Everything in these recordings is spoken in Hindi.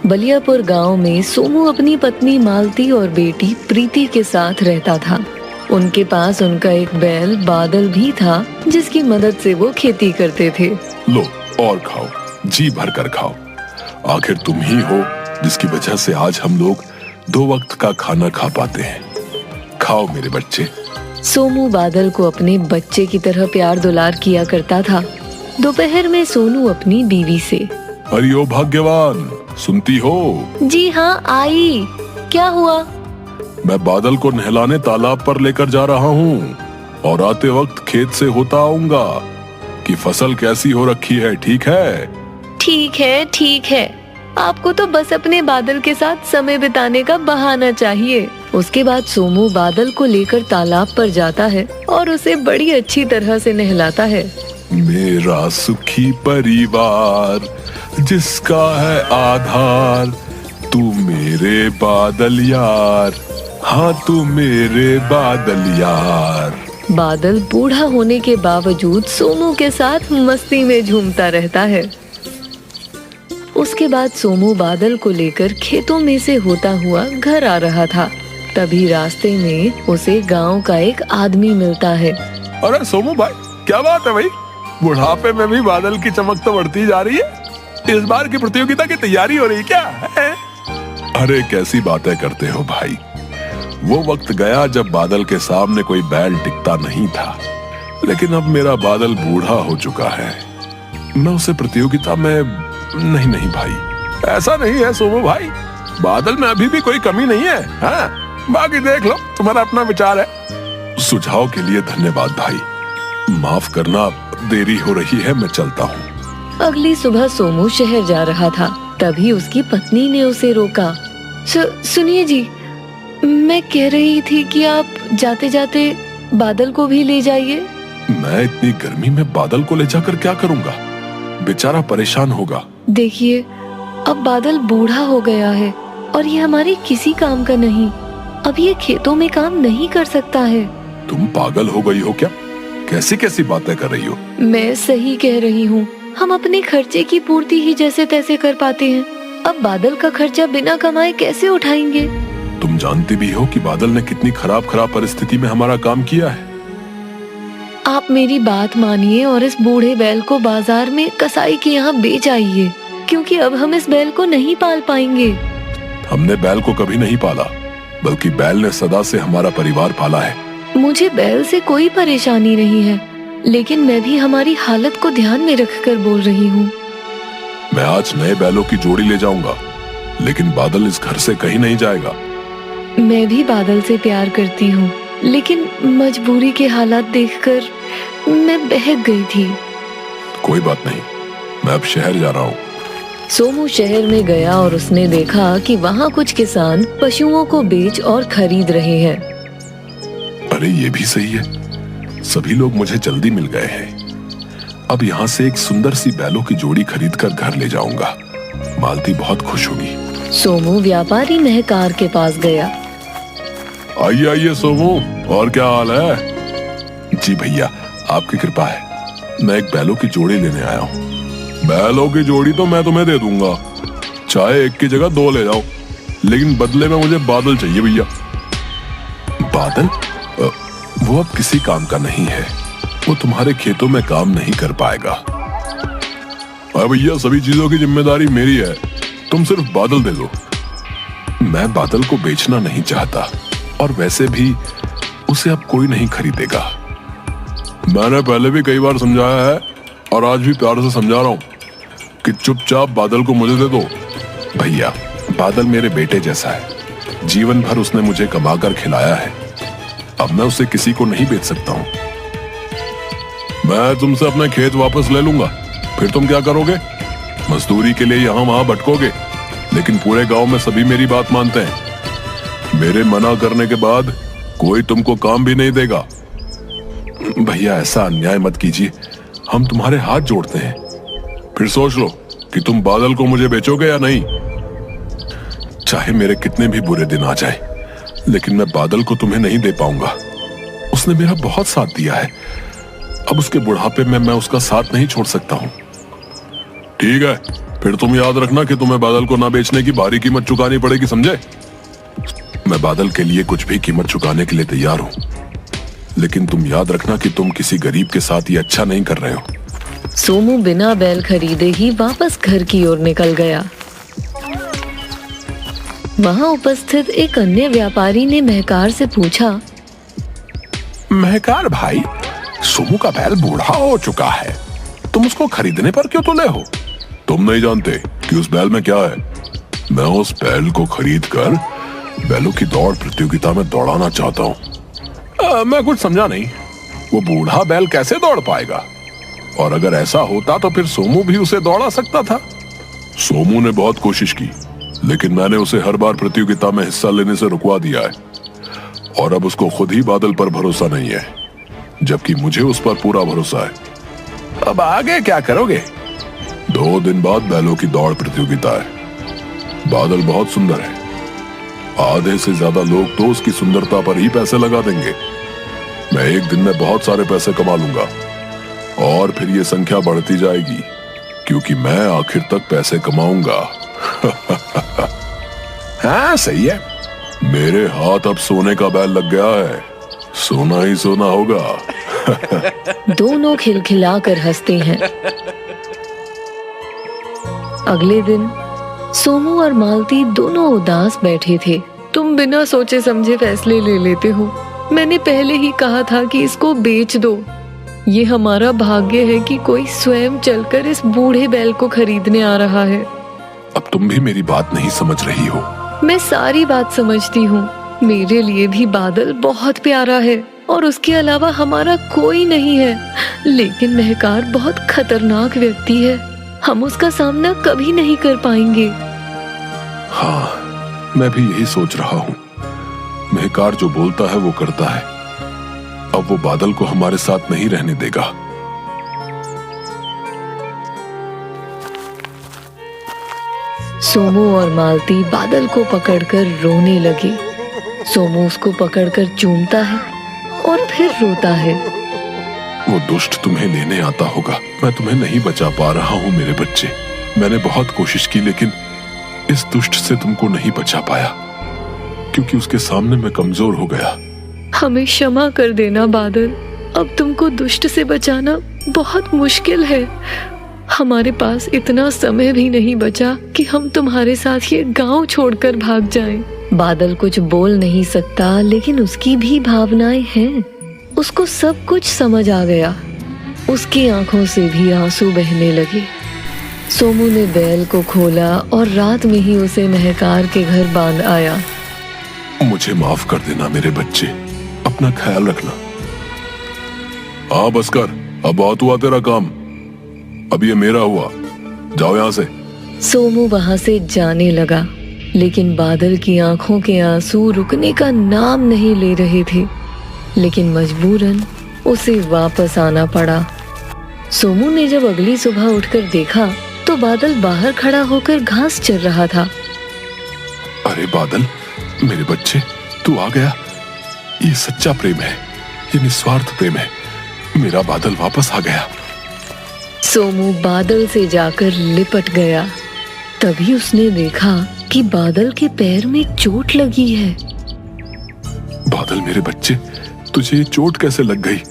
बलियापुर गांव में सोमू अपनी पत्नी मालती और बेटी प्रीति के साथ रहता था। उनके पास उनका एक बैल बादल भी था, जिसकी मदद से वो खेती करते थे। लो और खाओ, जी भर कर खाओ। आखिर तुम ही हो जिसकी वजह से आज हम लोग 2 वक्त का खाना खा पाते हैं। खाओ मेरे बच्चे। सोमू बादल को अपने बच्चे की तरह प्यार दुलार किया करता था। दोपहर में सोनू अपनी बीवी से, अरे ओ भाग्यवान, सुनती हो? जी हाँ आई। क्या हुआ? मैं बादल को नहलाने तालाब पर लेकर जा रहा हूँ और आते वक्त खेत से होता आऊंगा कि फसल कैसी हो रखी है। ठीक है? ठीक है, ठीक है। आपको तो बस अपने बादल के साथ समय बिताने का बहाना चाहिए। उसके बाद सोमू बादल को लेकर तालाब पर जाता है और उसे बड़ी अच्छी तरह से नहलाता है। मेरा सुखी परिवार जिसका है आधार, तू मेरे बादल यार, हाँ तू मेरे बादल यार। बादल बूढ़ा होने के बावजूद सोमू के साथ मस्ती में झूमता रहता है। उसके बाद सोमू बादल को लेकर खेतों में से होता हुआ घर आ रहा था। तभी रास्ते में उसे गांव का एक आदमी मिलता है। अरे सोमू भाई, क्या बात है भाई? बुढ़ापे में भी बादल की चमक तो बढ़ती जा रही है। इस बार की प्रतियोगिता की तैयारी हो रही क्या है? अरे कैसी बातें करते हो भाई। वो वक्त गया जब बादल के सामने कोई बैल टिकता नहीं था, लेकिन अब मेरा बादल बूढ़ा हो चुका है। मैं उसे प्रतियोगिता में नहीं भाई, ऐसा नहीं है सोमू भाई। बादल में अभी भी कोई कमी नहीं है। हाँ, बाकी देख लो, तुम्हारा अपना विचार है। सुझाव के लिए धन्यवाद भाई। माफ करना, देरी हो रही है, मैं चलता हूँ। अगली सुबह सोमू शहर जा रहा था। तभी उसकी पत्नी ने उसे रोका। सुनिए जी, मैं कह रही थी कि आप जाते जाते बादल को भी ले जाइए। मैं इतनी गर्मी में बादल को ले जाकर क्या करूँगा? बेचारा परेशान होगा। देखिए, अब बादल बूढ़ा हो गया है और ये हमारे किसी काम का नहीं। अब ये खेतों में काम नहीं कर सकता है। तुम पागल हो गई हो क्या? कैसी कैसी बातें कर रही हो? मैं सही कह रही हूँ। हम अपने खर्चे की पूर्ति ही जैसे तैसे कर पाते हैं। अब बादल का खर्चा बिना कमाए कैसे उठाएंगे? तुम जानती भी हो कि बादल ने कितनी खराब परिस्थिति में हमारा काम किया है। आप मेरी बात मानिए और इस बूढ़े बैल को बाजार में कसाई के यहाँ बेच आइए, क्योंकि अब हम इस बैल को नहीं पाल पाएंगे। हमने बैल को कभी नहीं पाला, बल्कि बैल ने सदा से हमारा परिवार पाला है। मुझे बैल से कोई परेशानी नहीं है, लेकिन मैं भी हमारी हालत को ध्यान में रखकर बोल रही हूँ। मैं आज नए बैलों की जोड़ी ले जाऊंगा, लेकिन बादल इस घर से कहीं नहीं जाएगा। मैं भी बादल से प्यार करती हूँ, लेकिन मजबूरी के हालात देखकर मैं बहक गई थी। कोई बात नहीं, मैं अब शहर जा रहा हूँ। सोमू शहर में गया और उसने देखा कि वहाँ कुछ किसान पशुओं को बेच और खरीद रहे हैं। अरे ये भी सही है, सभी लोग मुझे जल्दी मिल गए हैं। अब यहाँ से एक सुंदर सी बैलों की जोड़ी खरीद कर घर ले जाऊंगा। मालती बहुत खुश होगी। सोमू व्यापारी महकार के पास गया। आइए आइए सोमू, और क्या हाल है? जी भैया, आपकी कृपा है। मैं एक बैलों की जोड़ी लेने आया हूँ। बैलों की जोड़ी तो मैं तुम्हें दे दूंगा, चाहे एक की जगह 2 ले जाओ, लेकिन बदले में मुझे बादल चाहिए भैया। बादल? वो अब किसी काम का नहीं है। वो तुम्हारे खेतों में काम नहीं कर पाएगा। अरे भैया, सभी चीजों की जिम्मेदारी मेरी है, तुम सिर्फ बादल दे दो। मैं बादल को बेचना नहीं चाहता, और वैसे भी उसे अब कोई नहीं खरीदेगा। मैंने पहले भी कई बार समझाया है और आज भी प्यार से समझा रहा हूँ कि चुपचाप बादल को मुझे दे दो। भैया, बादल मेरे बेटे जैसा है। जीवन भर उसने मुझे कमाकर खिलाया है। अब मैं उसे किसी को नहीं बेच सकता हूँ। मैं तुमसे अपने खेत वापस ले लूंगा, फिर तुम क्या करोगे? मजदूरी के लिए यहाँ वहां भटकोगे, लेकिन पूरे गांव में सभी मेरी बात मानते हैं। मेरे मना करने के बाद कोई तुमको काम भी नहीं देगा। भैया, ऐसा अन्याय मत कीजिए, हम तुम्हारे हाथ जोड़ते हैं। फिर सोच लो कि तुम बादल को मुझे बेचोगे या नहीं। चाहे मेरे कितने भी बुरे दिन आ जाए, लेकिन मैं बादल को तुम्हें नहीं दे पाऊंगा। उसने मेरा बहुत साथ दिया है। अब उसके बुढ़ापे में मैं उसका साथ नहीं छोड़ सकता हूँ। ठीक है, फिर तुम याद रखना कि तुम्हें बादल को ना बेचने की भारी कीमत चुकानी पड़ेगी, समझे? मैं बादल के लिए कुछ भी कीमत चुकाने के लिए तैयार हूँ, लेकिन तुम याद रखना कि तुम किसी गरीब के साथ ये अच्छा नहीं कर रहे हो। सोमू बिना बैल खरीदे ही वापस घर की ओर निकल गया। वहां उपस्थित एक अन्य व्यापारी ने महकार से पूछा, महकार भाई, सोमू का बैल बूढ़ा हो चुका है, तुम उसको खरीदने पर क्यों तुले हो? तुम नहीं जानते कि उस बैल में क्या है? मैं उस बैल को खरीद कर बैलों की दौड़ प्रतियोगिता में दौड़ाना चाहता हूँ। मैं कुछ समझा नहीं, वो बूढ़ा बैल कैसे दौड़ पाएगा? और अगर ऐसा होता तो फिर सोमू भी उसे दौड़ा सकता था। सोमू ने बहुत कोशिश की, लेकिन मैंने उसे हर बार प्रतियोगिता में हिस्सा लेने से रुकवा दिया है, और अब उसको खुद ही बादल पर भरोसा नहीं है, जबकि मुझे उस पर पूरा भरोसा है। अब आगे क्या करोगे? 2 दिन बाद बैलों की दौड़ प्रतियोगिता है। बादल बहुत सुंदर है, आधे से ज्यादा लोग तो उसकी सुंदरता पर ही पैसे लगा देंगे। मैं एक दिन में बहुत सारे पैसे कमा लूंगा, और फिर ये संख्या बढ़ती जाएगी, क्योंकि मैं आखिर तक पैसे कमाऊंगा। हाँ सही है, मेरे हाथ अब सोने का बैल लग गया है, सोना ही सोना होगा। दोनों खिलखिलाकर हंसते हैं। अगले दिन सोमू और मालती दोनों उदास बैठे थे। तुम बिना सोचे समझे फैसले ले लेते हो। मैंने पहले ही कहा था कि इसको बेच दो। ये हमारा भाग्य है कि कोई स्वयं चलकर इस बूढ़े बैल को खरीदने आ रहा है। अब तुम भी मेरी बात नहीं समझ रही हो। मैं सारी बात समझती हूँ। मेरे लिए भी बादल बहुत प्यारा है, और उसके अलावा हमारा कोई नहीं है। लेकिन महकार बहुत खतरनाक व्यक्ति है, हम उसका सामना कभी नहीं कर पाएंगे। हाँ, मैं भी यही सोच रहा हूँ। महकार जो बोलता है वो करता है। अब वो बादल को हमारे साथ नहीं रहने देगा। सोमू और मालती बादल को पकड़कर रोने लगे। सोमू उसको पकड़कर चूमता है और फिर रोता है। वो दुष्ट तुम्हें लेने आता होगा। मैं तुम्हें नहीं बचा पा रहा हूँ मेरे बच्चे। मैंने बहुत कोशिश की, लेकिन इस दुष्ट से तुमको नहीं बचा पाया, क्योंकि उसके सामने मैं कमजोर हो गया। हमें क्षमा कर देना बादल। अब तुमको दुष्ट से बचाना बहुत मुश्किल है। हमारे पास इतना समय भी नहीं बचा कि हम तुम्हारे साथ ये गांव छोड़कर भाग जाएं। बादल कुछ बोल नहीं सकता, लेकिन उसकी भी भावनाएं हैं। उसको सब कुछ समझ आ गया। उसकी आंखों से भी आंसू बहने लगे। सोमू ने बैल को खोला और रात में ही उसे महकार के घर बांध आया। मुझे माफ कर देना मेरे बच्चे, अपना ख्याल रखना। हाँ बस कर, अब बहुत हुआ तेरा काम, अब ये मेरा हुआ, जाओ यहाँ से। सोमू वहां से जाने लगा, लेकिन बादल की आंखों के आंसू रुकने का नाम नहीं ले रहे थे। लेकिन मजबूरन उसे वापस आना पड़ा। सोमू ने जब अगली सुबह उठकर देखा तो बादल बाहर खड़ा होकर घास चर रहा था। अरे बादल, मेरे बच्चे, तू आ गया। ये सच्चा प्रेम है, ये निस्वार्थ प्रेम है। मेरा बादल वापस आ गया। सोमू बादल से जाकर लिपट गया। तभी उसने देखा कि बादल के पैर में चोट लगी है। बादल मेरे बच्चे, तुझे ये चोट कैसे लग गई?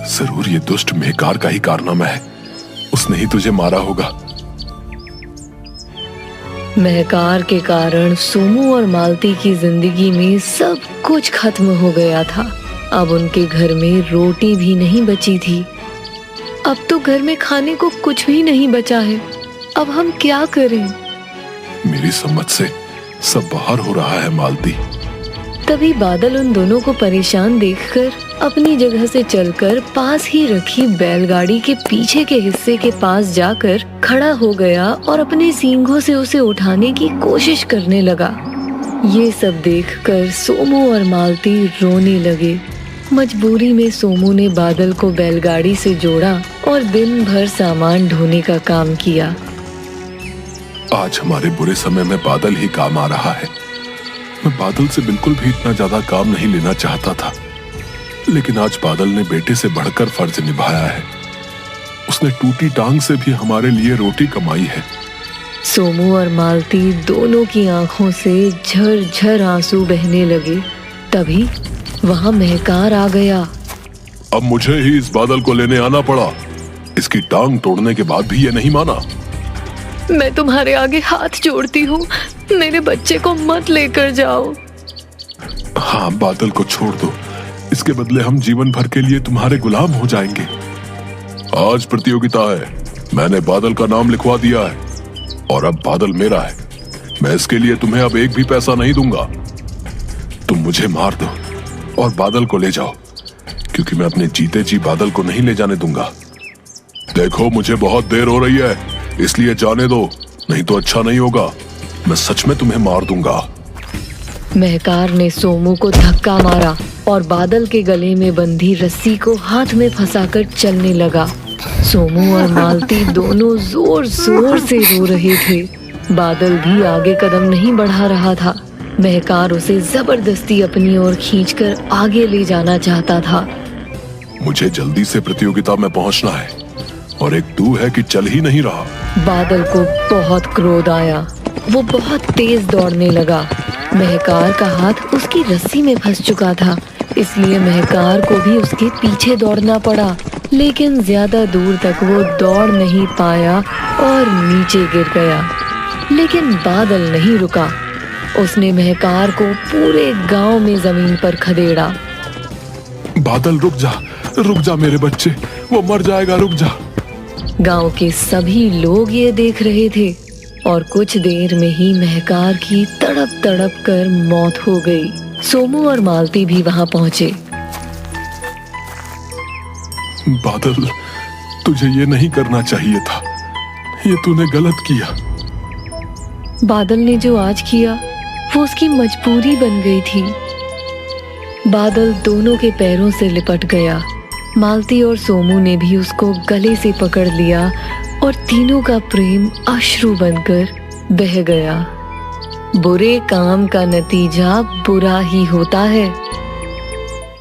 जरूर ये दुष्ट महकार का ही कारनामा है। उसने ही तुझे मारा होगा। महकार के कारण सोमू और मालती की जिंदगी में सब कुछ खत्म हो गया था। अब उनके घर में रोटी भी नहीं बची थी। अब तो घर में खाने को कुछ भी नहीं बचा है। अब हम क्या करें? मेरी समझ से सब बाहर हो रहा है मालती। तभी बादल उन दोनों को परेशान देखकर अपनी जगह से चलकर पास ही रखी बैलगाड़ी के पीछे के हिस्से के पास जाकर खड़ा हो गया और अपने सींगों से उसे उठाने की कोशिश करने लगा। ये सब देखकर सोमू और मालती रोने लगे। मजबूरी में सोमू ने बादल को बैलगाड़ी से जोड़ा और दिन भर सामान ढोने का काम किया। आज हमारे बुरे समय में बादल ही काम आ रहा है। मैं बादल से बिल्कुल भी इतना ज्यादा काम नहीं लेना चाहता था, लेकिन आज बादल ने बेटे से बढ़कर फर्ज निभाया है। उसने टूटी टांग से भी हमारे लिए रोटी कमाई है। सोमू और मालती दोनों की आंखों से झरझर आंसू बहने लगे। तभी वहां महकार आ गया। अब मुझे ही इस बादल को लेने आना पड़ा। इसकी टांग तोड़ने के बाद भी ये नहीं माना। मैं तुम्हारे आगे हाथ जोड़ती हूँ, मेरे बच्चे को मत लेकर जाओ। हाँ, बादल को छोड़ दो। इसके बदले हम जीवन भर के लिए तुम्हारे गुलाम हो जाएंगे। आज प्रतियोगिता है, मैंने बादल का नाम लिखवा दिया है और अब बादल मेरा है। मैं इसके लिए तुम्हें अब एक भी पैसा नहीं दूंगा। तुम मुझे मार दो और बादल को ले जाओ, क्योंकि मैं अपने जीते जी बादल को नहीं ले जाने दूंगा। देखो, मुझे बहुत देर हो रही है, इसलिए जाने दो, नहीं तो अच्छा नहीं होगा। मैं सच में तुम्हें मार दूंगा। महकार ने सोमू को धक्का मारा और बादल के गले में बंधी रस्सी को हाथ में फंसाकर चलने लगा। सोमू और मालती दोनों जोर जोर से रो रहे थे। बादल भी आगे कदम नहीं बढ़ा रहा था। महकार उसे जबरदस्ती अपनी ओर खींचकर आगे ले जाना चाहता था। मुझे जल्दी से प्रतियोगिता में पहुंचना है और एक तू है कि चल ही नहीं रहा। बादल को बहुत क्रोध आया। वो बहुत तेज दौड़ने लगा। महकार का हाथ उसकी रस्सी में फंस चुका था, इसलिए महकार को भी उसके पीछे दौड़ना पड़ा। लेकिन ज्यादा दूर तक वो दौड़ नहीं पाया और नीचे गिर गया। लेकिन बादल नहीं रुका। उसने महकार को पूरे गांव में जमीन पर खदेड़ा। बादल रुक जा मेरे बच्चे, वो मर जाएगा, रुक जा। गांव के सभी लोग ये देख रहे थे और कुछ देर में ही महकार की तड़प तड़प कर मौत हो गई। सोमू और मालती भी वहां पहुंचे। बादल, तुझे ये नहीं करना चाहिए था, ये तूने गलत किया। बादल ने जो आज किया वो उसकी मजबूरी बन गई थी। बादल दोनों के पैरों से लिपट गया। मालती और सोमू ने भी उसको गले से पकड़ लिया और तीनों का प्रेम अश्रु बनकर बह गया। बुरे काम का नतीजा बुरा ही होता है।